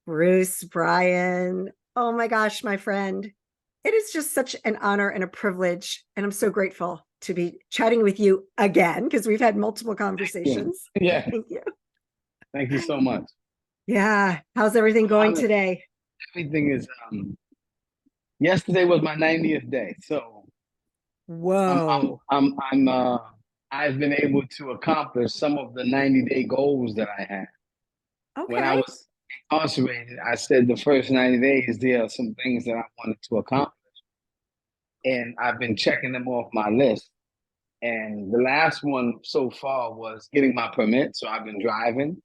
Bruce Bryan. Oh my gosh, my friend. It is just such an honor and a privilege. And I'm so grateful to be chatting with you again because we've had multiple Yeah. conversations. Yeah. Thank you. Thank you so much. Yeah. How's everything going Honest, today? everything is yesterday was my 90th day. So I'm I'm Whoa. I'm I'm I've been able to accomplish some of the 90-day goals that I had. When I Okay. was incarcerated, I said the first 90 days there are some things that I wanted to accomplish. And I've been checking them off my list. And the last one so far was getting my permit. So I've been driving.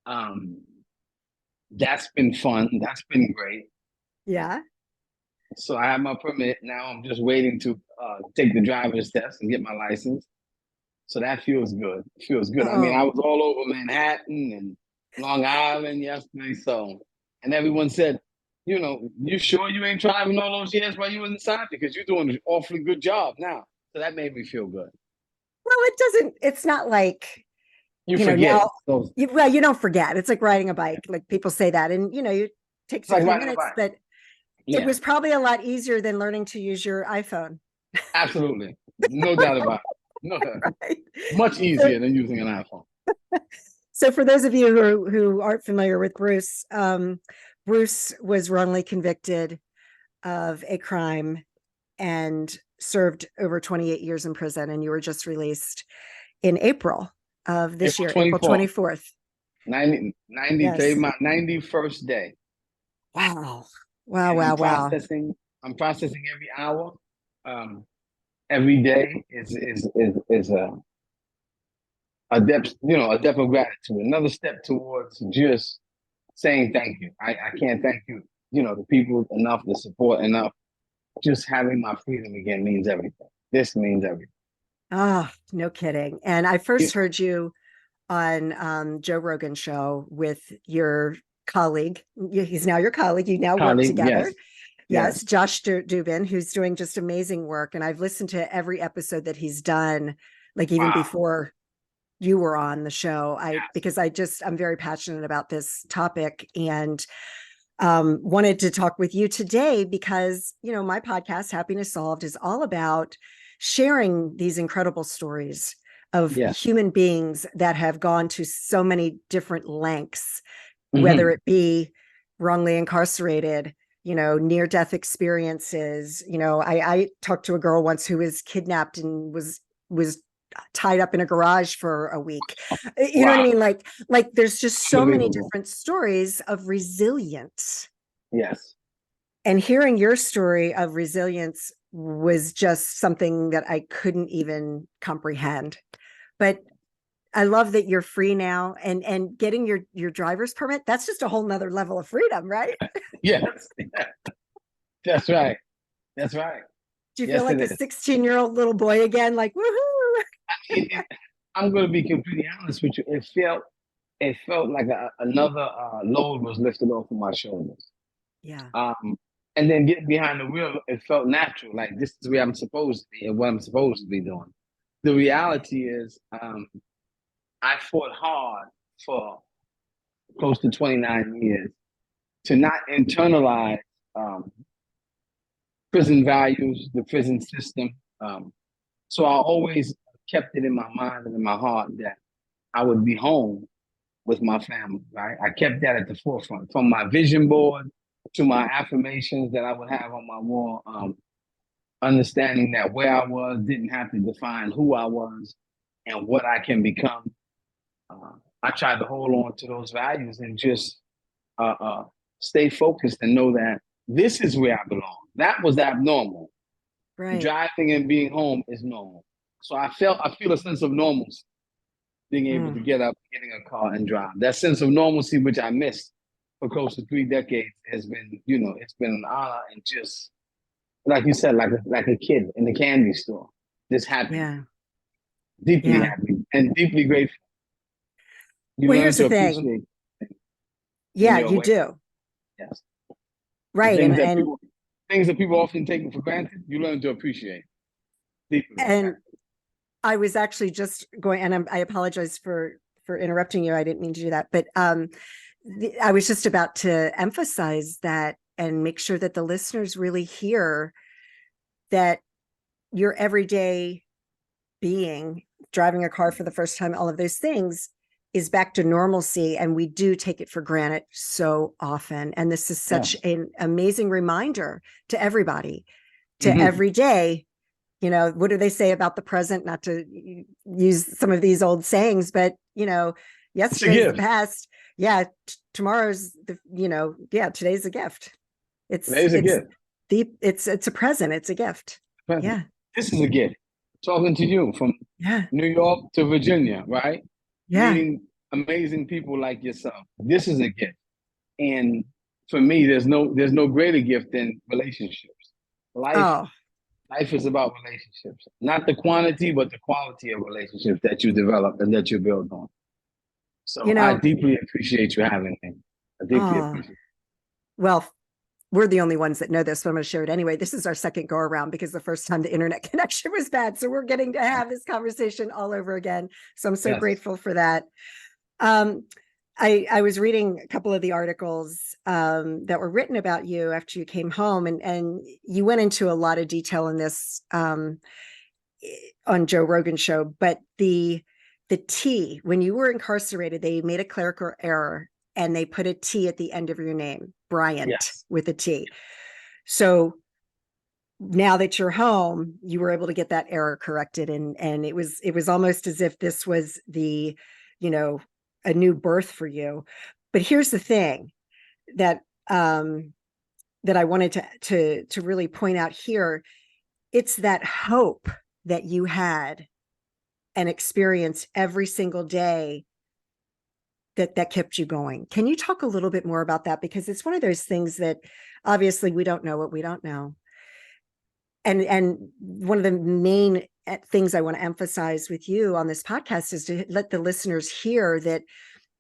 Um, that's been fun. That's been great. Yeah. So I have my permit. Now I'm just waiting to take the driver's test and get my license. So that feels good. It feels good. I mean, Oh, I was all over Manhattan and Long Island yesterday. So, and everyone said, you sure you ain't driving all those years while you was inside? Because you're doing an awfully good job now. So that made me feel good. well, it's not like, You forget. now, So well, you don't forget. It's like riding a bike. Like people say that. And, it takes it's a like few riding a minutes, bike. but it Yeah, was probably a lot easier than learning to use your iPhone. absolutely. No doubt about it. No doubt. Right. Much So, easier than using an iPhone. so for those of you who aren't familiar with Bruce, Bruce was wrongly convicted of a crime and served over 28 years in prison, and you were just released in April of this April year, April 24th, 24th. 90, today Yes. my 91st day. Wow. Wow. And Wow. Wow. I'm processing every hour. Um, every day is a depth of gratitude, another step towards just saying thank you. I can't thank you, the people enough, the support enough. Just having my freedom again means everything. This means everything. Ah, no kidding. And I You first heard you on Joe Rogan show with your colleague. He's now your colleague. You now work colleague, yes, together. yes. Yes, Josh Dubin, who's doing just amazing work. And I've listened to every episode that he's done, like even Wow. before you were on the show. Yes. Because I'm very passionate about this topic and wanted to talk with you today because, my podcast, Happiness Solved, is all about sharing these incredible stories of Yes. human beings that have gone to so many different lengths, whether Hmm. it be wrongly incarcerated, near death experiences. I talked to a girl once who was kidnapped and was tied up in a garage for a week. You know what I Wow. mean? Like there's just so many Unbelievable. different stories of resilience. Yes. And hearing your story of resilience was just something that I couldn't even comprehend. But I love that you're free now and getting your driver's permit. That's just a whole nother level of freedom, right? Yes. That's right. That's right. Do you feel Yes, it like a is. 16-year-old little boy again? Like, woohoo. I'm going to be completely honest with you. It felt like another load was lifted off of my shoulders. Yeah. Um, and then getting behind the wheel, it felt natural. Like this is where I'm supposed to be and what I'm supposed to be doing. The reality is, I fought hard for close to 29 years to not internalize um, prison values, the prison system. Um, so I always kept it in my mind and in my heart that I would be home with my family, right? I kept that at the forefront from my vision board to my affirmations that I would have on my wall, understanding that where I was didn't have to define who I was and what I can become. I tried to hold on to those values and just uh, uh, stay focused and know that this is where I belong. That was abnormal. Right. Driving and being home is normal. So I feel a sense of normalcy, being able to Mm. get up, getting a car and drive. That sense of normalcy, which I missed for close to 3 decades, has been, it's been an honor and just like you said, like a kid in the candy store, just happy, Yeah. deeply Yeah. happy, and deeply grateful. You Well, learn here's the to thing. appreciate when Yeah, you're you away. do. Yes, the Right. things that people often take for granted, you learn to appreciate deeply. And I was actually just going, and I apologize for interrupting you. I didn't mean to do that, but I was just about to emphasize that and make sure that the listeners really hear that your everyday being, driving a car for the first time, all of those things is back to normalcy. And we do take it for granted so often. And this is such Yes. an amazing reminder to everybody, to Hmm. every day. What do they say about the present? Not to use some of these old sayings, but, It's a yesterday's the gift. past. Yeah. Tomorrow's yeah, today's a gift. It's, Today's a it's gift. it's a present. It's a gift. Present. Yeah. This is a gift. Talking to you from Yeah. New York to Virginia, right? Yeah. Meeting amazing people like yourself. This is a gift. And for me, there's no greater gift than relationships. Life Oh, life is about relationships. Not the quantity, but the quality of relationships that you develop and that you build on. you So I know, deeply appreciate you having me. I deeply oh, appreciate well, we're the only ones that know this, but I'm going to share it anyway. This is our second go around because the first time the internet connection was bad. So we're getting to it. have this conversation all over again. So I'm so Yes. grateful for that. Um, I was reading a couple of the articles that were written about you after you came home, and you went into a lot of detail in this on Joe Rogan's show. But the T, when you were incarcerated, they made a clerical error and they put a T at the end of your name, Bryant Yes. with a T. So now that you're home, you were able to get that error corrected, and it was almost as if this was the, you know, a new birth for you. But here's the thing that um that I wanted to really point out here. It's that hope that you had and experienced every single day that kept you going. Can you talk a little bit more about that? Because it's one of those things that obviously we don't know what we don't know. And one of the main things I want to emphasize with you on this podcast is to let the listeners hear that,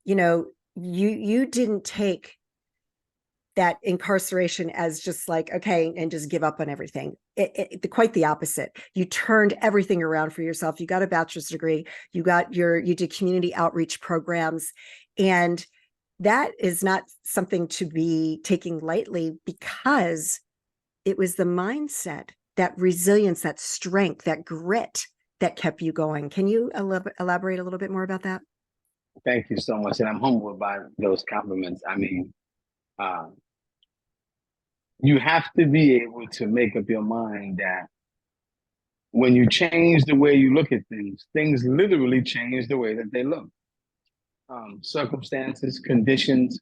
you didn't take that incarceration as just like, okay, and just give up on everything. Quite the opposite. You turned everything around for yourself. You got a bachelor's degree. You did community outreach programs. And that is not something to be taking lightly, because it was the mindset, that resilience, that strength, that grit that kept you going. Can you elaborate a little bit more about that? Thank you so much. And I'm humbled by those compliments. I mean, uh, you have to be able to make up your mind that when you change the way you look at things, things literally change the way that they look. Circumstances, conditions.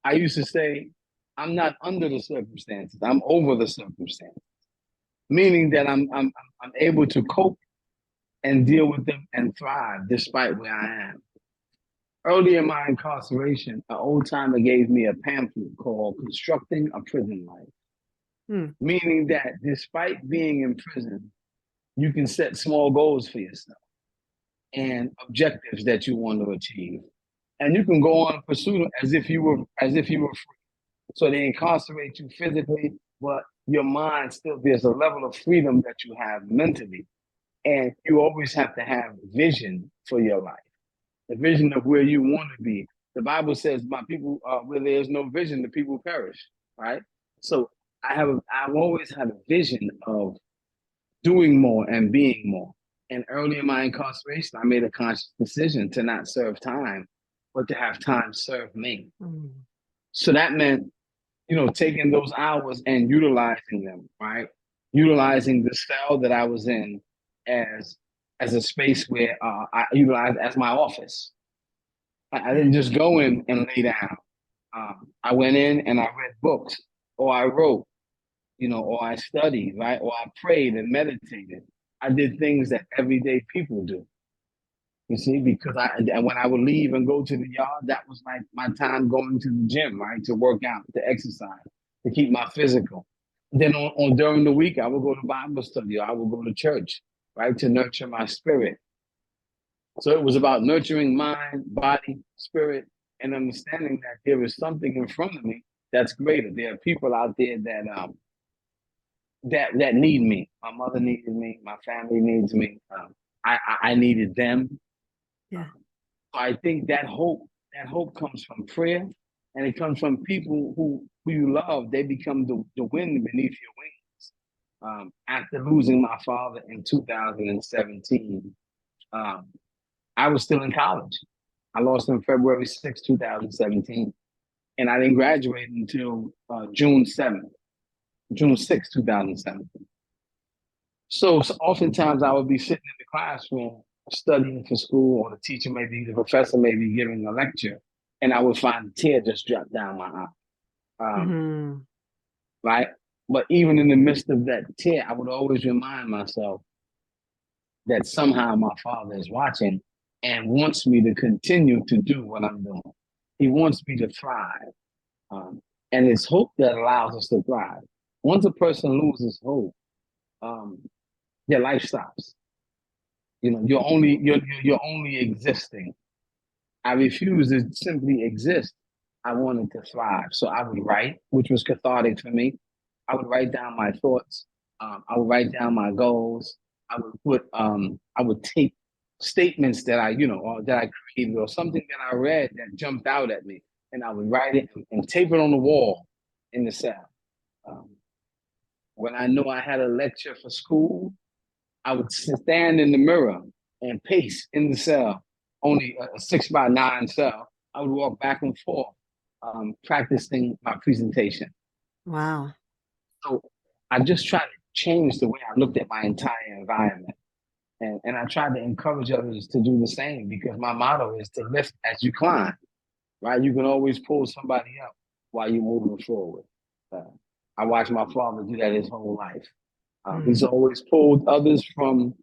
I used to say, I'm not under the circumstances. I'm over the circumstances, meaning that I'm able to cope and deal with them and thrive despite where I am. Early in my incarceration, an old timer gave me a pamphlet called Constructing a Prison Life, Hmm. meaning that despite being in prison, you can set small goals for yourself and objectives that you want to achieve. And you can go on and pursue them as if you were free. So they incarcerate you physically, but your mind still, there's a level of freedom that you have mentally. And you always have to have vision for your life, the vision of where you want to be. The Bible says, "My people, where there is no vision, the people perish." Right. So I've always had a vision of doing more and being more. And early in my incarceration, I made a conscious decision to not serve time, but to have time serve me. Hmm. So that meant, taking those hours and utilizing them, right? Utilizing the cell that I was in as as a space where I utilized as my office. I Yeah. didn't just go in and lay down. I went in and I read books, or I wrote, or I studied, right? Or I prayed and meditated. I did things that everyday people do. You see, because and when I would leave and go to the yard, that was like my time going to the gym, right? To work out, to exercise, to keep my physical. Then on during the week, I would go to Bible study, or I would go to church, right? To nurture my spirit. So it was about nurturing mind, body, spirit, and understanding that there is something in front of me that's greater. There are people out there that need me. My mother needed me. My family needs me. I needed them. Yeah. So I think that hope that hope comes from prayer, and it comes from people who you love. They become the wind beneath your wings. After losing my father in 2017, um, I was still in college. I lost him February 6th, 2017, and I didn't graduate until June 6th, 2017. So oftentimes I would be sitting in the classroom studying for school, or the professor may be giving a lecture, and I would find a tear just drop down my eye. Mm-hmm. Right? But even in the midst of that tear, I would always remind myself that somehow my father is watching and wants me to continue to do what I'm doing. He wants me to thrive. Um, and it's hope that allows us to thrive. Once a person loses hope, um, their life stops. You know, you're only existing. I refused to simply exist. I wanted to thrive. So I would write, which was cathartic for me. I would write down my thoughts. I would write down my goals. I would take statements that or that I created, or something that I read that jumped out at me, and I would write it and tape it on the wall in the cell. Um, when I knew I had a lecture for school, I would stand in the mirror and pace in the cell, only a 6x9 cell. I would walk back and forth, practicing my presentation. Wow. So I just tried to change the way I looked at my entire environment. And I tried to encourage others to do the same, because my motto is to lift as you climb, right? You can always pull somebody up while you're moving forward. I watched my father do that his whole life. He's always pulled others from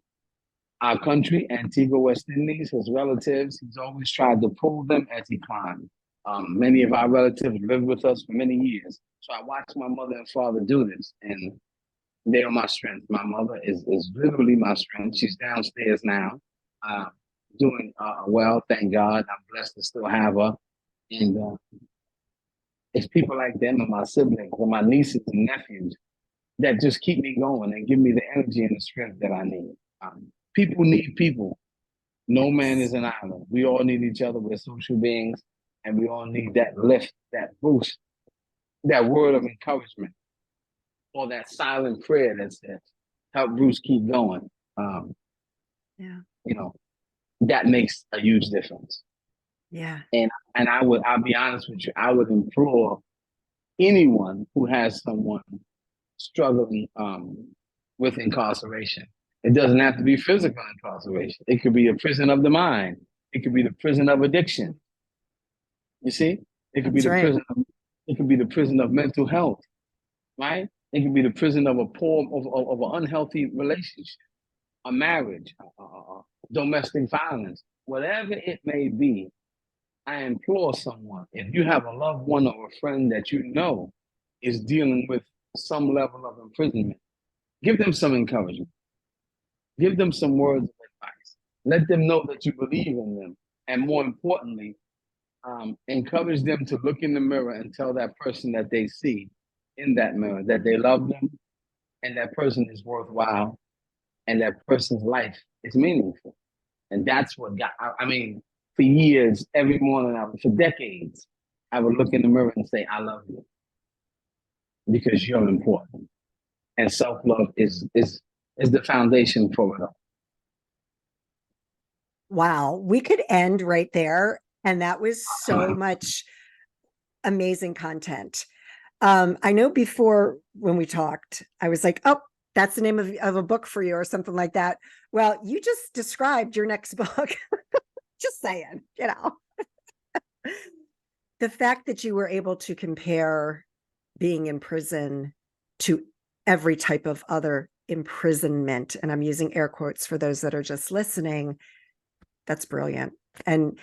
our country, Antigua, West Indies, his relatives. He's always tried to pull them as he climbed. Many of our relatives lived with us for many years. So I watched my mother and father do this, and they are my strength. My mother is literally my strength. She's downstairs now, uh, doing well, thank God. I'm blessed to still have her. And it's people like them and my siblings and my nieces and nephews that just keep me going and give me the energy and the strength that I need. People need people. No man is an island. We all need each other. We're social beings, and we all need that lift, that boost, that word of encouragement, or that silent prayer that says, "Help Bruce keep going." Yeah. You know, that makes a huge difference. Yeah. And I'll be honest with you, I would implore anyone who has someone struggling with incarceration. It doesn't have to be physical incarceration. It could be a prison of the mind. It could be the prison of addiction. You see, it could be That's the right. prison. It could be the prison of mental health, right? It could be the prison of of an unhealthy relationship, a marriage, domestic violence, whatever it may be. I implore someone, if you have a loved one or a friend that you know is dealing with some level of imprisonment, give them some encouragement. Give them some words of advice. Let them know that you believe in them. And more importantly, encourage them to look in the mirror and tell that person that they see in that mirror that they love them, and that person is worthwhile, and that person's life is meaningful. And that's what got, I mean, for years, every morning, for decades, I would look in the mirror and say, "I love you," because you're important. And self-love is the foundation for it all. Wow. We could end right there. And that was so much amazing content. I know before when we talked, I was like, oh, that's the name of a book for you or something like that. Well, you just described your next book. Just saying, the fact that you were able to compare being in prison to every type of other imprisonment, and I'm using air quotes for those that are just listening, that's brilliant. And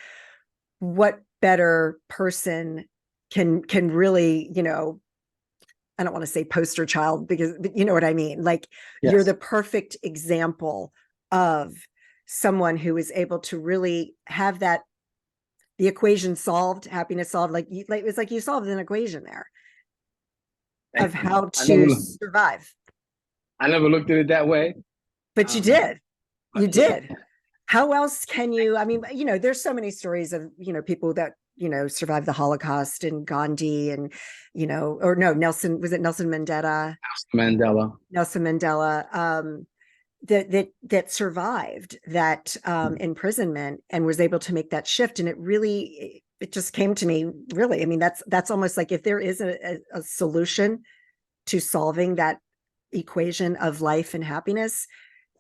what better person can really, I don't want to say poster child, because you know what I mean? Like, you're Yes. the perfect example of someone who is able to really have the equation solved, happiness solved. It's like you solved an equation there of Thank you. how to survive. I never looked at it that way. But you Um, did. but You yeah, did. how else can you, I mean, there's so many stories of, people that, survived the Holocaust, and Gandhi, and, or no, was it Nelson Mandela? Mandela. Nelson Mandela, that survived that imprisonment and was able to make that shift. And it just came to me, really. I mean, that's almost like, if there is a solution to solving that equation of life and happiness,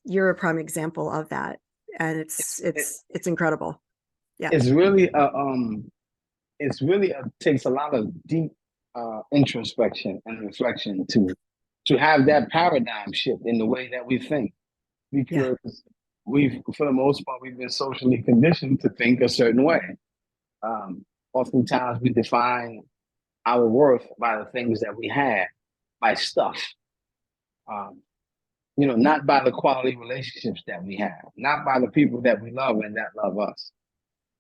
you're a prime example of that. And it's incredible. Yeah. It's really takes a lot of deep introspection and reflection to have that paradigm shift in the way that we think, Yeah. because for the most part, we've been socially conditioned to think a certain way. Oftentimes, we define our worth by the things that we have, by stuff. Not by the quality relationships that we have, not by the people that we love and that love us.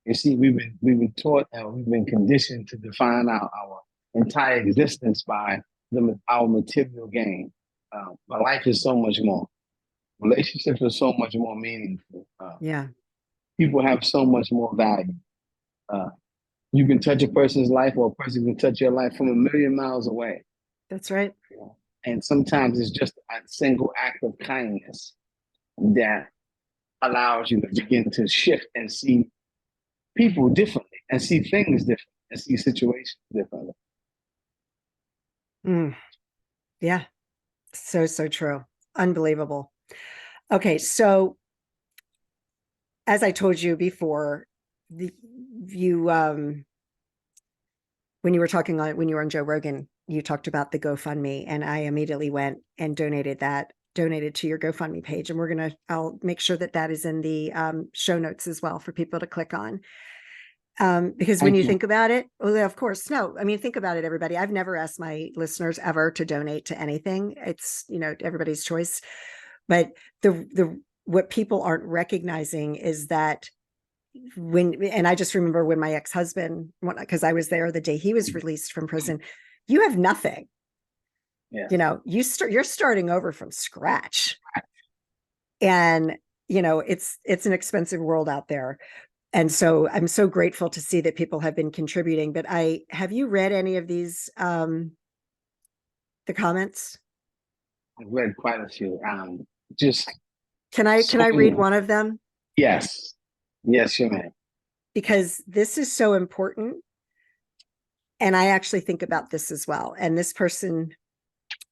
You see, we've been taught and we've been conditioned to define our entire existence by our material gain. But life is so much more. Relationships are so much more meaningful. Yeah. People have so much more value. You can touch a person's life, or a person can touch your life from a million miles away. That's right. And sometimes it's just a single act of kindness that allows you to begin to shift and see people differently, and see things differently, and see situations differently. Yeah. So true. Unbelievable. Okay. So as I told you before, you when you were on Joe Rogan, you talked about the GoFundMe, and I immediately went and donated to your GoFundMe page. And I'll make sure that is in the show notes as well for people to click on. Because when you think about it, well, of course, no, I mean, think about it, everybody. I've never asked my listeners ever to donate to anything. It's, everybody's choice. But what people aren't recognizing is that and I just remember when my ex-husband, because I was there the day he was released from prison, you have nothing. Yeah. You're starting over from scratch. And, it's an expensive world out there. And so I'm so grateful to see that people have been contributing. But have you read any of these, the comments? I've read quite a few. Can I read one of them? Yes. Yes, you may. Because this is so important. And I actually think about this as well. And this person,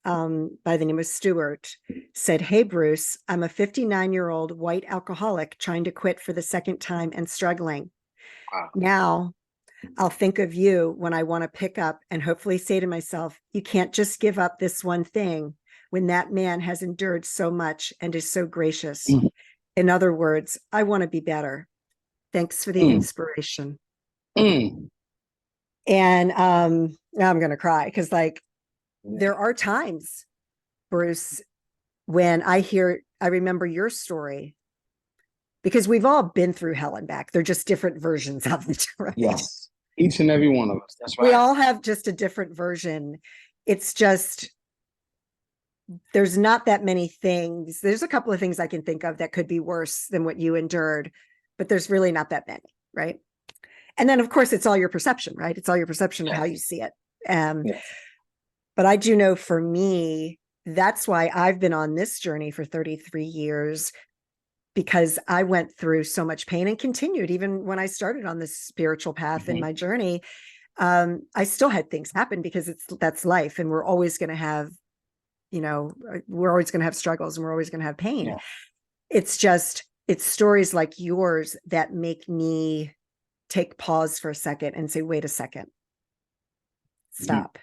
by the name of Stuart, said, "Hey, Bruce, I'm a 59-year-old white alcoholic trying to quit for the second time and struggling. Wow. Now I'll think of you when I want to pick up and hopefully say to myself, you can't just give up this one thing when that man has endured so much and is so gracious. In other words, I want to be better. Thanks for the inspiration." And now I'm going to cry, because there are times, Bruce, when I remember your story, because we've all been through hell and back. They're just different versions of it, right? Yes. Each and every one of us. That's right. We all have just a different version. It's just, there's not that many things. There's a couple of things I can think of that could be worse than what you endured, but there's really not that many, right? And then, of course, it's all your perception, right? It's all your perception of how you see it. But I do know, for me, that's why I've been on this journey for 33 years, because I went through so much pain and continued even when I started on this spiritual path in my journey. I still had things happen, because that's life. And we're always going to have, we're always going to have struggles, and we're always going to have pain. Yeah. It's stories like yours that make me take pause for a second and say, wait a second, stop.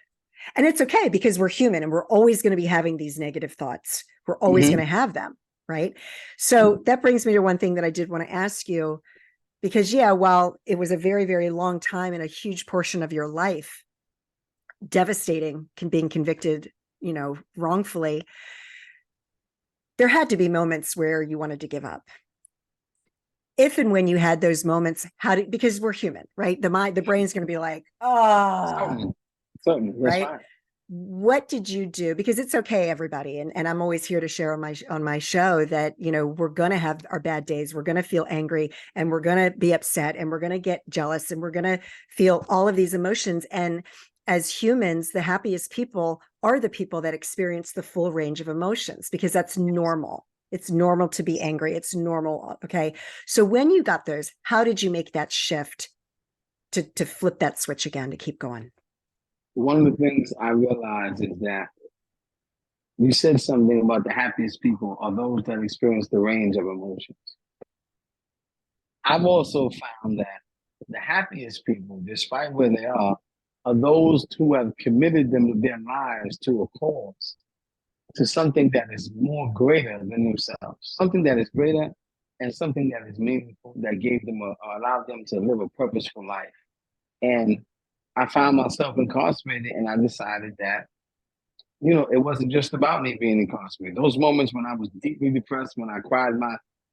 And it's okay, because we're human, and we're always going to be having these negative thoughts. We're always going to have them. Right. So that brings me to one thing that I did want to ask you, because while it was a very, very long time and a huge portion of your life, devastating, being convicted, wrongfully, there had to be moments where you wanted to give up. If and when you had those moments, because we're human, right? The brain's going to be like, Certainly. That's right. fine. what did you do? Because it's okay, everybody, and I'm always here to share on my show that, you know, we're going to have our bad days, we're going to feel angry, and we're going to be upset, and we're going to get jealous, and we're going to feel all of these emotions. And as humans, the happiest people are the people that experience the full range of emotions, because that's normal. It's normal to be angry, it's normal. Okay, so when you got those, how did you make that shift to flip that switch again, to keep going? One of the things I realized is that you said something about the happiest people are those that experience the range of emotions. I've also found that the happiest people, despite where they are those who have committed their lives to a cause, to something that is more greater than themselves, something that is greater and something that is meaningful, that gave them allowed them to live a purposeful life. And I found myself incarcerated, and I decided that, you know, it wasn't just about me being incarcerated. Those moments when I was deeply depressed, when I cried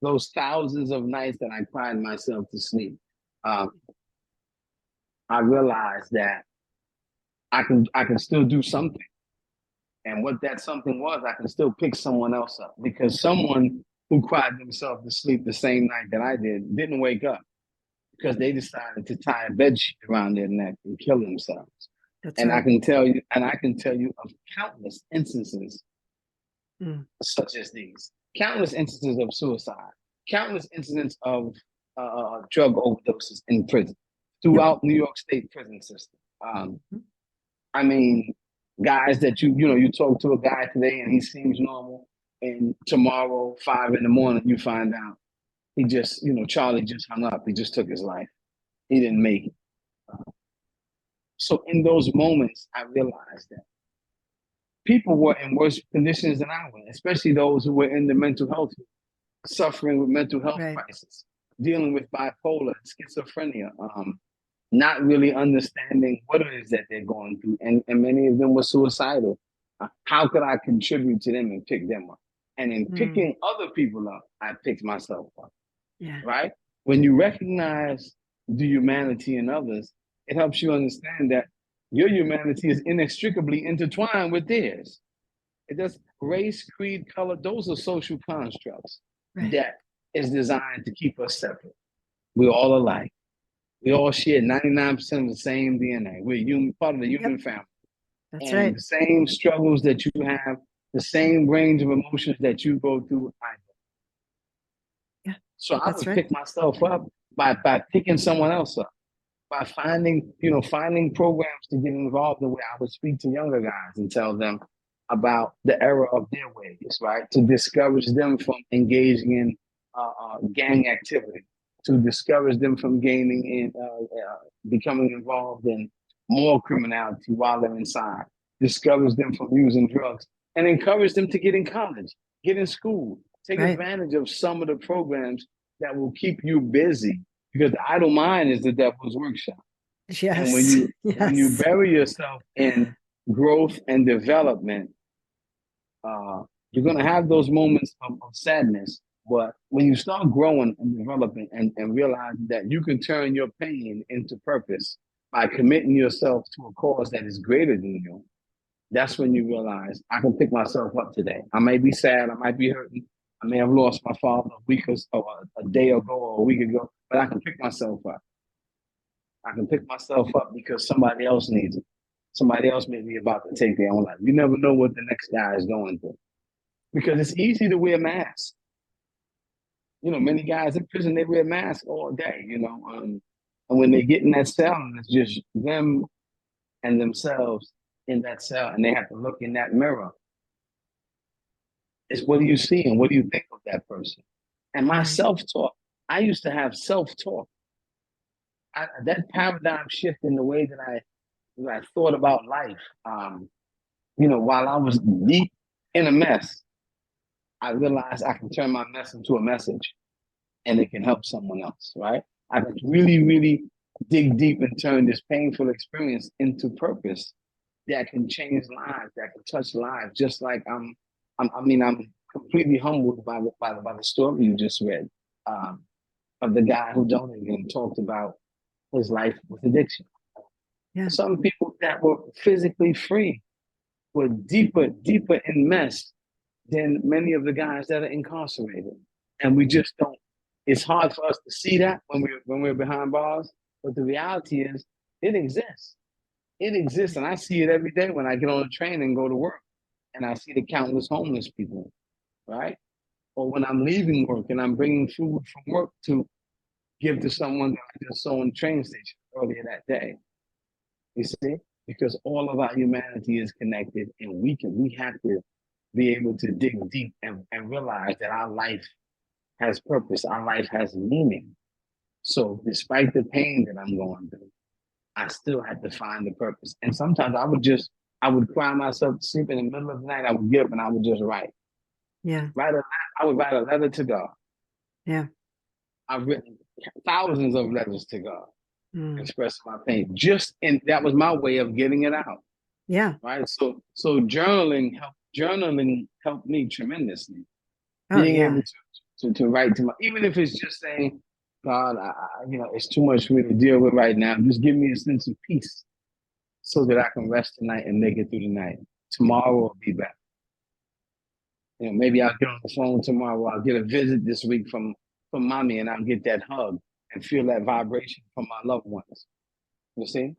those thousands of nights that I cried myself to sleep, um, I realized that I can still do something. And what that something was, I can still pick someone else up, because someone who cried themselves to sleep the same night that I did didn't wake up because they decided to tie a bed sheet around their neck and kill themselves. That's And right. I can tell you of countless instances such as these, countless instances of suicide, countless incidents of drug overdoses in prison Yep. throughout New York State prison system. I mean, guys that you talk to a guy today and he seems normal, and tomorrow 5 in the morning you find out he just Charlie just hung up. He just took his life. He didn't make it. So in those moments, I realized that people were in worse conditions than I was, especially those who were in the mental health, suffering with mental health Right. crisis, dealing with bipolar, schizophrenia, not really understanding what it is that they're going through. And many of them were suicidal. How could I contribute to them and pick them up? And in picking other people up, I picked myself up, Yeah. right? When you recognize the humanity in others, it helps you understand that your humanity is inextricably intertwined with theirs. It does race, creed, color, those are social constructs Right. that is designed to keep us separate. We're all alike. We all share 99% of the same DNA. We're human, part of the Yep. human family. That's And right. the same struggles that you have, the same range of emotions that you go through, I do. Yeah. So I That's would right. pick myself up by picking someone else up, by finding programs to get involved in, where I would speak to younger guys and tell them about the error of their ways, right? To discourage them from engaging in gang activity, to discourage them from becoming involved in more criminality while they're inside, discourage them from using drugs, and encourage them to get in college, get in school, take Right. advantage of some of the programs that will keep you busy, because the idle mind is the devil's workshop. And Yes. when you Yes. bury yourself in growth and development, uh, you're gonna have those moments of sadness. But when you start growing and developing and realize that you can turn your pain into purpose by committing yourself to a cause that is greater than you, that's when you realize I can pick myself up today. I may be sad, I might be hurting, I may have lost my father a day ago or a week ago, but I can pick myself up. I can pick myself up because somebody else needs it. Somebody else may be about to take their own life. You never know what the next guy is going through, because it's easy to wear masks. Many guys in prison, they wear masks all day. And when they get in that cell, and it's just them and themselves in that cell, and they have to look in that mirror. It's, what do you see and what do you think of that person? And my Right. self-talk, I used to have self-talk. That paradigm shift in the way that I thought about life. While I was deep in a mess, I realized I can turn my mess into a message, and it can help someone else, right? I can really, really dig deep and turn this painful experience into purpose that can change lives, that can touch lives. Just like I'm completely humbled by the story you just read, of the guy who donated and talked about his life with addiction. Yeah. Some people that were physically free were deeper enmeshed than many of the guys that are incarcerated. And we just don't, it's hard for us to see that when we're behind bars. But the reality is it exists. It exists. And I see it every day when I get on the train and go to work. And I see the countless homeless people, right? Or when I'm leaving work and I'm bringing food from work to give to someone that I just saw on the train station earlier that day. You see? Because all of our humanity is connected, and we have to be able to dig deep and realize that our life has purpose, our life has meaning. So despite the pain that I'm going through, I still had to find the purpose. And sometimes I would cry myself to sleep in the middle of the night. I would get up and I would just write. Yeah. I would write a letter to God. Yeah. I've written thousands of letters to God, Mm. expressing my pain. And that was my way of getting it out. Yeah. Right. So journaling helped me tremendously. Oh, Being yeah. able to write to even if it's just saying, God, it's too much for me to deal with right now. Just give me a sense of peace so that I can rest tonight and make it through the night. Tomorrow will be better. Maybe I'll get on the phone tomorrow. I'll get a visit this week from mommy, and I'll get that hug and feel that vibration from my loved ones. You see?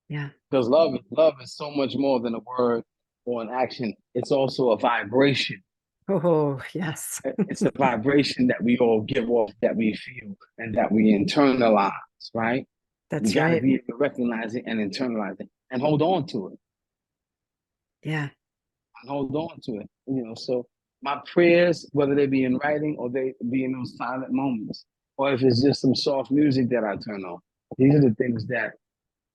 Yeah. Because love is so much more than a word or an action. It's also a vibration. Oh, yes. It's a vibration that we all give off, that we feel, and that we internalize, right? We That's got to right. be able to recognize it and internalize it and hold on to it. Yeah. And hold on to it. So my prayers, whether they be in writing or they be in those silent moments, or if it's just some soft music that I turn on, these are the things that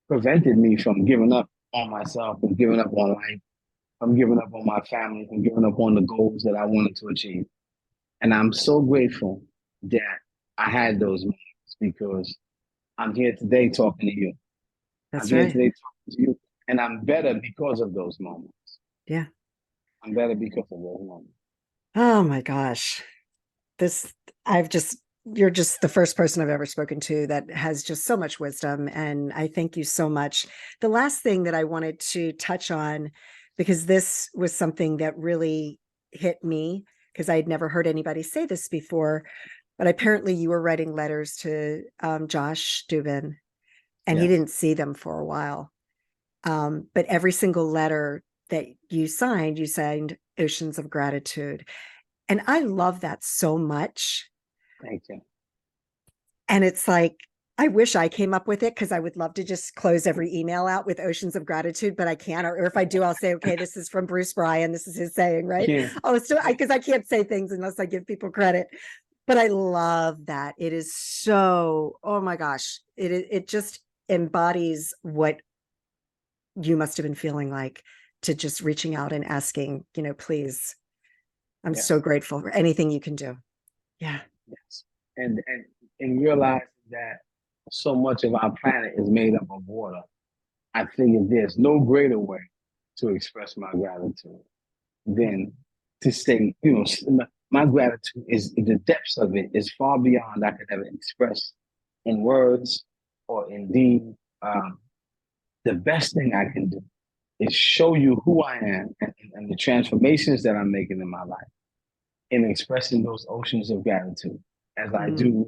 prevented me from giving up on myself and giving up on life, from giving up on my family, from giving up on the goals that I wanted to achieve. And I'm so grateful that I had those moments because I'm here today talking to you. I'm That's here right. today talking to you, and I'm better because of those moments. Yeah. I'm better because of those moments. Oh my gosh. This, I've just, you're just the first person I've ever spoken to that has just so much wisdom. And I thank you so much. The last thing that I wanted to touch on, because this was something that really hit me, because I had never heard anybody say this before, but apparently you were writing letters to Josh Dubin, and he Yes. didn't see them for a while. But every single letter that you signed Oceans of Gratitude. And I love that so much. Thank you. And it's like, I wish I came up with it because I would love to just close every email out with Oceans of Gratitude, but I can't. Or if I do, I'll say, okay, this is from Bruce Bryan. This is his saying, right? Yeah. Oh, it's still because I can't say things unless I give people credit. But I love that. It is so, oh my gosh, it just embodies what you must have been feeling like, to just reaching out and asking, please, I'm Yes. so grateful for anything you can do. Yeah. Yes. And realizing that so much of our planet is made up of water, I think there's no greater way to express my gratitude than to say, my gratitude is the depths of it is far beyond I could ever express in words or in deed. The best thing I can do is show you who I am and the transformations that I'm making in my life in expressing those oceans of gratitude as I do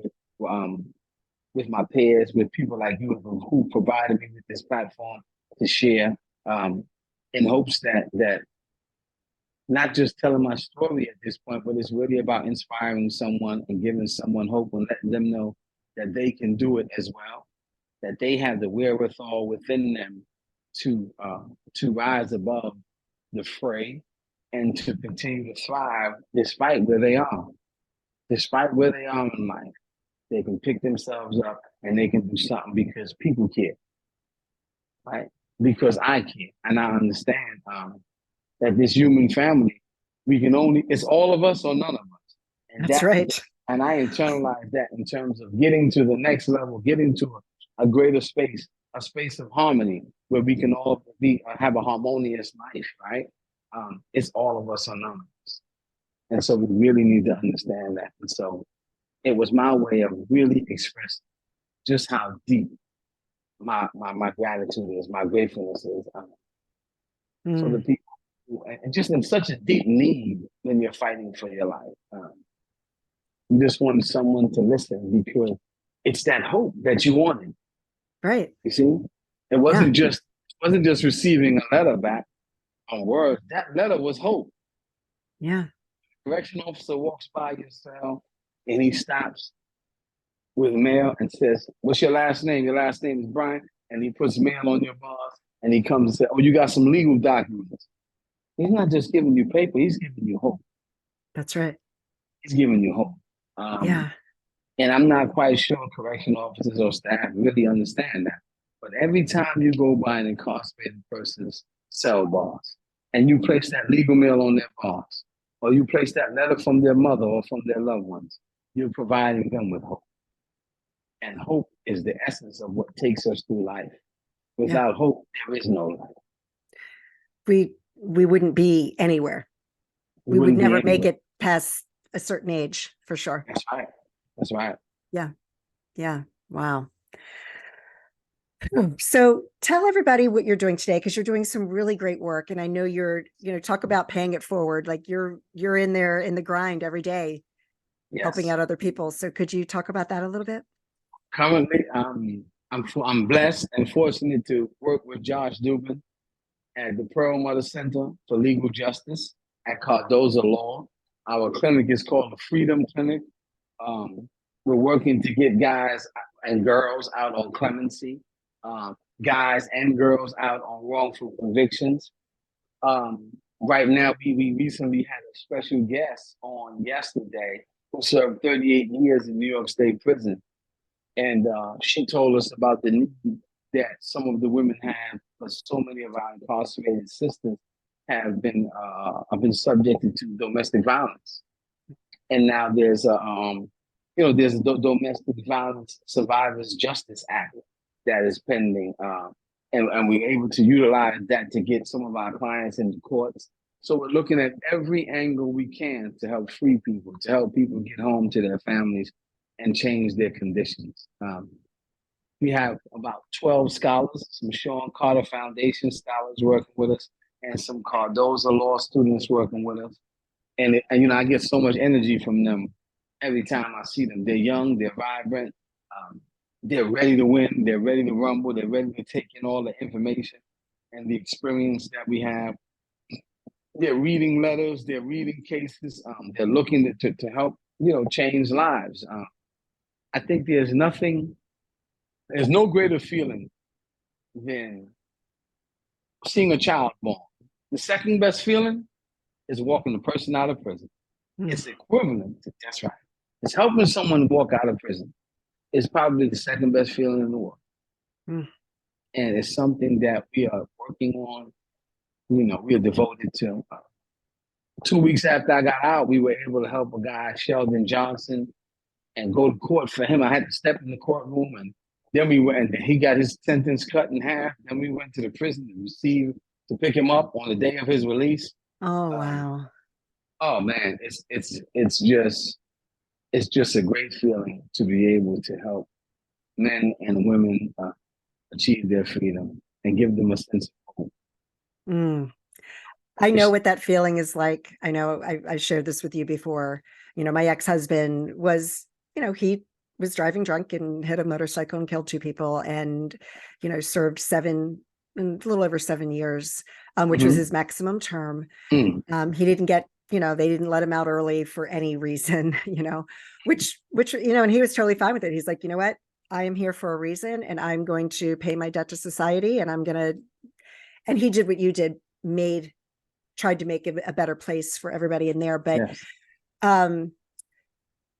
with my peers, with people like you who provided me with this platform to share, in hopes that not just telling my story at this point, but it's really about inspiring someone and giving someone hope and letting them know that they can do it as well, that they have the wherewithal within them to rise above the fray and to continue to thrive despite where they are, despite where they are in life. They can pick themselves up and they can do something because people care, right? Because I care, and I understand that this human family, it's all of us or none of us, and That's right. and I internalize that in terms of getting to the next level, getting to a greater space, a space of harmony where we can all have a harmonious life, right? It's all of us or none of us, and so we really need to understand that. And so it was my way of really expressing just how deep my gratitude is, my gratefulness is. So the Mm. people and just in such a deep need when you're fighting for your life. You just wanted someone to listen because it's that hope that you wanted. Right. You see, it Yeah. wasn't just receiving a letter back on words. That letter was hope. Yeah. Correction officer walks by your cell and he stops with mail and says, "What's your last name?" Your last name is Bryan, and he puts mail on your bars and he comes and says, "Oh, you got some legal documents." He's not just giving you paper; he's giving you hope. That's right. He's giving you hope. Um, Yeah. and I'm not quite sure correction officers or staff really understand that. But every time you go by an incarcerated person's cell bars and you place that legal mail on their bars, or you place that letter from their mother or from their loved ones, you're providing them with hope. And hope is the essence of what takes us through life. Yeah. Without hope, there is no life. We wouldn't be anywhere. We We would wouldn't be never make anywhere. it past a certain age, for sure. That's right. That's right. Yeah. Yeah. Wow. So tell everybody what you're doing today, because you're doing some really great work. And I know you're, talk about paying it forward. Like you're in there in the grind every day, helping Yes. out other people. So could you talk about that a little bit? Currently, I'm blessed and fortunate to work with Josh Dubin at the Pearl Mother Center for Legal Justice at Cardozo Law. Our clinic is called the Freedom Clinic. Um, we're working to get guys and girls out on clemency, guys and girls out on wrongful convictions. Right now, we recently had a special guest on yesterday who served 38 years in New York State Prison. And she told us about the need that some of the women have, because so many of our incarcerated sisters have been subjected to domestic violence. And now there's a Domestic Violence Survivors Justice Act that is pending, and we're able to utilize that to get some of our clients into courts. So we're looking at every angle we can to help free people, to help people get home to their families and change their conditions. We have about 12 scholars, some Sean Carter Foundation scholars working with us, and some Cardozo Law students working with us. And I get so much energy from them every time I see them. They're young, they're vibrant, they're ready to win, they're ready to rumble, they're ready to take in all the information and the experience that we have. They're reading letters, they're reading cases, they're looking to help, change lives. I think there's no greater feeling than seeing a child born. The second best feeling is walking the person out of prison. Mm. It's equivalent to, that's right. It's helping someone walk out of prison. It's probably the second best feeling in the world. Mm. And it's something that we are working on. We are devoted to. 2 weeks after I got out, we were able to help a guy, Sheldon Johnson, and go to court for him. I had to step in the courtroom, and then we went, and he got his sentence cut in half. Then we went to the prison to pick him up on the day of his release. Oh, Um, wow. oh man, it's just a great feeling to be able to help men and women achieve their freedom and give them a sense of hope. Mm. I know what that feeling is like. I know I shared this with you before. My ex-husband was, he was driving drunk and hit a motorcycle and killed two people and, served a little over 7 years, which was his maximum term. He didn't get, they didn't let him out early for any reason, which, and he was totally fine with it. He's like, you know what? I am here for a reason and I'm going to pay my debt to society and he did what you did, tried to make it a better place for everybody in there. But Yes.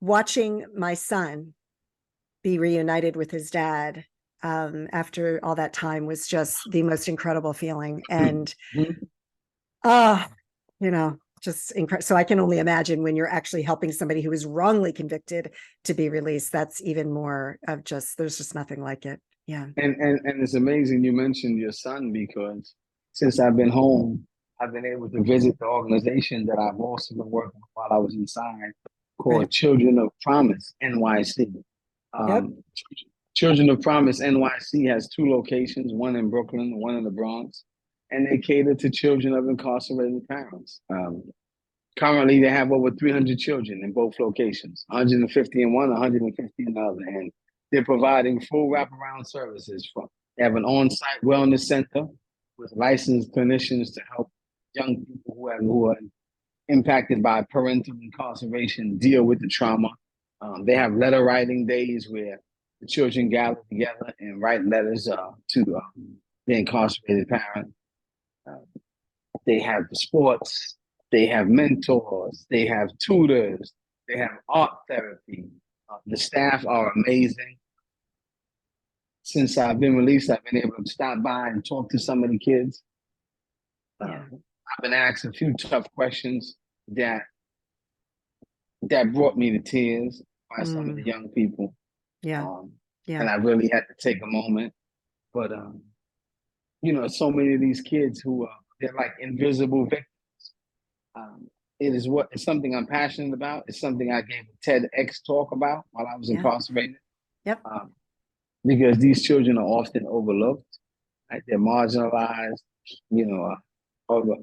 Watching my son be reunited with his dad after all that time was just the most incredible feeling. And just incredible. So I can only imagine when you're actually helping somebody who is wrongly convicted to be released. That's even more of there's just nothing like it. Yeah. And it's amazing you mentioned your son, because since I've been home, I've been able to visit the organization that I've also been working with while I was inside, called Right. Children of Promise NYC. Yep. Children of Promise NYC has two locations, one in Brooklyn, one in the Bronx. and they cater to children of incarcerated parents. Currently, they have over 300 children in both locations, 150 in one, 150 in the other, and they're providing full wraparound services. They have an on-site wellness center with licensed clinicians to help young people who are impacted by parental incarceration deal with the trauma. They have letter writing days where the children gather together and write letters to the incarcerated parent. They have the sports, they have mentors, they have tutors, they have art therapy. The staff are amazing. Since I've been released, I've been able to stop by and talk to some of the kids. I've been asked a few tough questions that brought me to tears by some of the young people. And I really had to take a moment. But so many of these kids who they're like invisible victims. It's something I'm passionate about. It's something I gave a TEDx talk about while I was incarcerated. Because these children are often overlooked. Right? They're marginalized.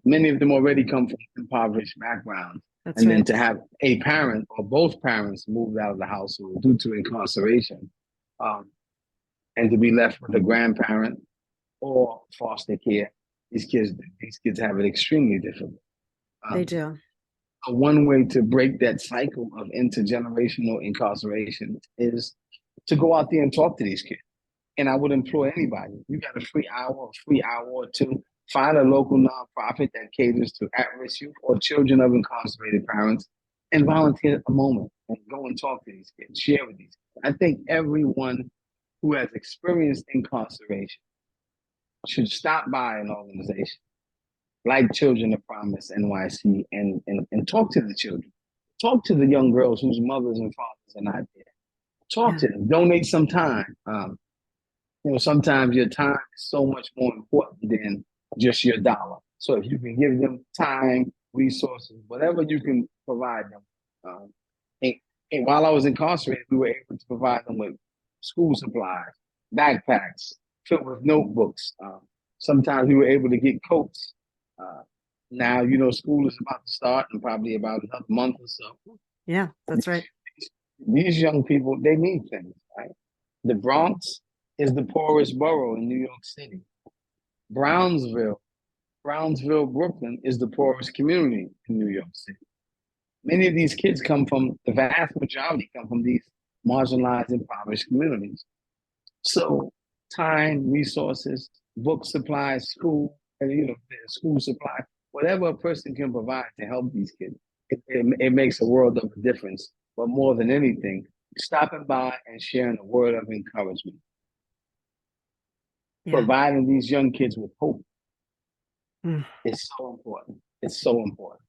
Many of them already come from impoverished backgrounds. Then to have a parent or both parents moved out of the household due to incarceration, and to be left with a grandparent or foster care, these kids have it extremely difficult. They do. One way to break that cycle of intergenerational incarceration is to go out there and talk to these kids. And I would implore anybody, you got a free hour or two, find a local nonprofit that caters to at-risk youth or children of incarcerated parents and volunteer a moment and go and talk to these kids, share with these kids. I think everyone who has experienced incarceration should stop by an organization like Children of Promise NYC and talk to the children. Talk to the young girls whose mothers and fathers are not there. Talk to them. Donate some time. Sometimes your time is so much more important than just your dollar. So if you can give them time, resources, whatever you can provide them. And while I was incarcerated, we were able to provide them with school supplies, backpacks filled with notebooks. Sometimes we were able to get coats. Now, school is about to start in probably about another month or so. Yeah, that's right. These young people, they need things, right? The Bronx is the poorest borough in New York City. Brownsville, Brooklyn is the poorest community in New York City. Many of these kids the vast majority come from these marginalized, impoverished communities. So time, resources, book supplies, school supply, whatever a person can provide to help these kids, it makes a world of a difference. But more than anything, stopping by and sharing a word of encouragement. Providing these young kids with hope is so important. It's so important.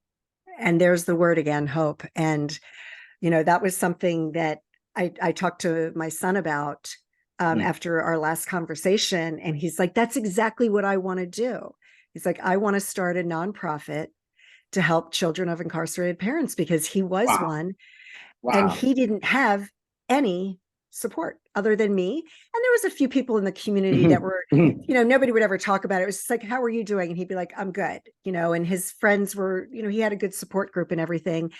And there's the word again, hope. And, that was something that I talked to my son about after our last conversation. And he's like, that's exactly what I want to do. He's like, I want to start a nonprofit to help children of incarcerated parents because he was one. And he didn't have any support other than me. And there was a few people in the community that were, nobody would ever talk about it. It was just like, how are you doing? And he'd be like, I'm good. And his friends were, he had a good support group and everything.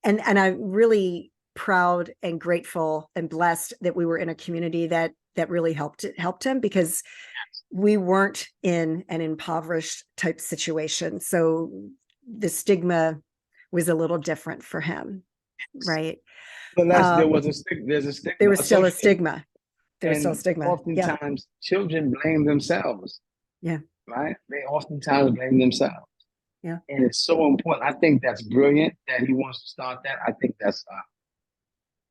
And I'm really proud and grateful and blessed that we were in a community that really helped him because we weren't in an impoverished type situation. So the stigma was a little different for him. Right. But there's a stigma. There was still a stigma. There was still a stigma. Oftentimes children blame themselves. Yeah. Right? They oftentimes blame themselves. Yeah. And it's so important. I think that's brilliant that he wants to start that. I think that's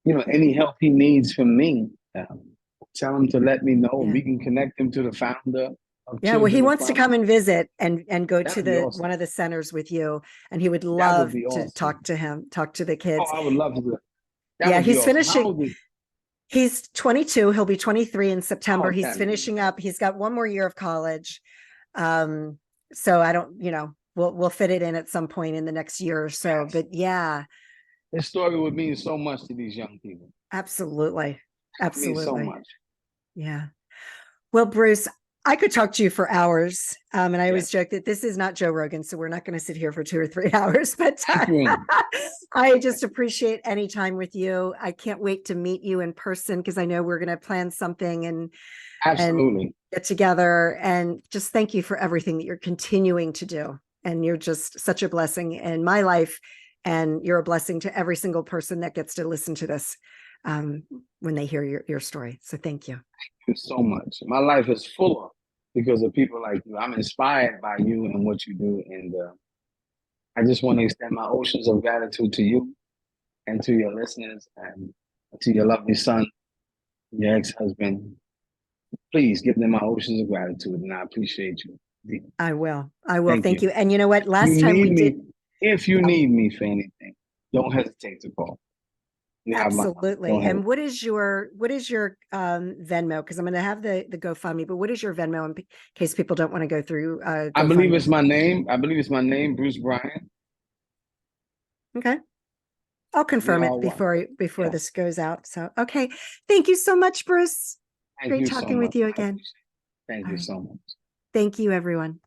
any help he needs from me, tell him to let me know. We can connect him to the founder. Well, he wants to come and visit and go to one of the centers with you, and he would love to talk to the kids. Oh, I would love to do that. He's finishing. He's 22. He'll be 23 in September. He's finishing up. He's got one more year of college. So I don't, we'll fit it in at some point in the next year or so. Yes. But yeah. This story would mean so much to these young people. Absolutely. Absolutely. It means so much. Yeah. Well, Bruce, I could talk to you for hours. And I always Yes. joke that this is not Joe Rogan, so we're not going to sit here for 2 or 3 hours, but Thank you. I just appreciate any time with you. I can't wait to meet you in person because I know we're going to plan something and Absolutely. get together. And just thank you for everything that you're continuing to do. And you're just such a blessing in my life. And you're a blessing to every single person that gets to listen to this when they hear your story. So thank you. Thank you so much. My life is full because of people like you. I'm inspired by you and what you do. And I just want to extend my oceans of gratitude to you and to your listeners and to your lovely son, your ex-husband. Please give them my oceans of gratitude, and I appreciate you. I will. I will. Thank Thank you. you. And you know what? If you Last time we need did. me, if you Oh, need me for anything, don't hesitate to call. You have my number. absolutely. Don't And hesitate. what is your Venmo? Because I'm going to have the GoFundMe, but what is your Venmo in case people don't want to go through I believe it's GoFundMe? my name. I believe it's my name, Bruce Bryan. Okay. I'll We confirm it all one. before Yes. this goes out. So, okay. Thank you so much, Bruce. Thank Great you so talking with much. you I again. appreciate it. Thank All you right. so much. Thank you, everyone.